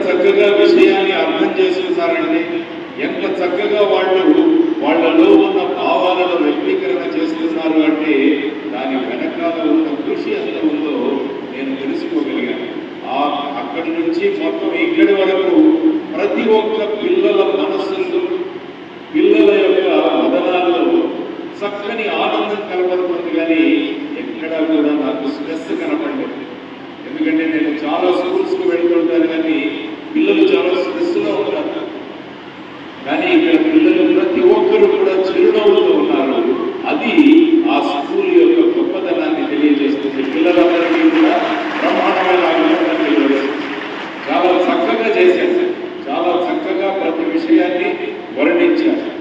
చక్కగా విషయాన్ని అర్థం చేసుకున్నారంటే, ఎంత చక్కగా వాళ్ళలో ఉన్న భావాలను వ్యక్తీకరణ చేస్తున్నారు అంటే దాని వెనకాల ఉన్న కృషి ఎంత ఉందో నేను తెలుసుకోగలిగాను. అక్కడి నుంచి మొత్తం ఇక్కడి వరకు ప్రతి ఒక్క పిల్లల మనస్సులు, పిల్లల యొక్క వదనాల్లో చక్కని ఆనందం కనబడుతుంది. కానీ ఎక్కడా కూడా నాకు స్ట్రెస్ కనపడలేదు. ఎందుకంటే నేను చాలా స్కూల్స్కి వెళ్తుంటాను, కానీ పిల్లలు చాలా స్ట్రెస్లో ఉంటారు. కానీ ఇక్కడ పిల్లలు ప్రతి ఒక్కరు కూడా చిరునవ్వుతో ఉన్నారు. అది ఆ స్కూల్ యొక్క గొప్పతనాన్ని తెలియజేస్తుంది. పిల్లలందరికీ కూడా బ్రహ్మాండమైన అభినందనలు తెలియజేస్తుంది. చాలా చక్కగా చేశారు, చాలా చక్కగా ప్రతి విషయాన్ని వర్ణించారు.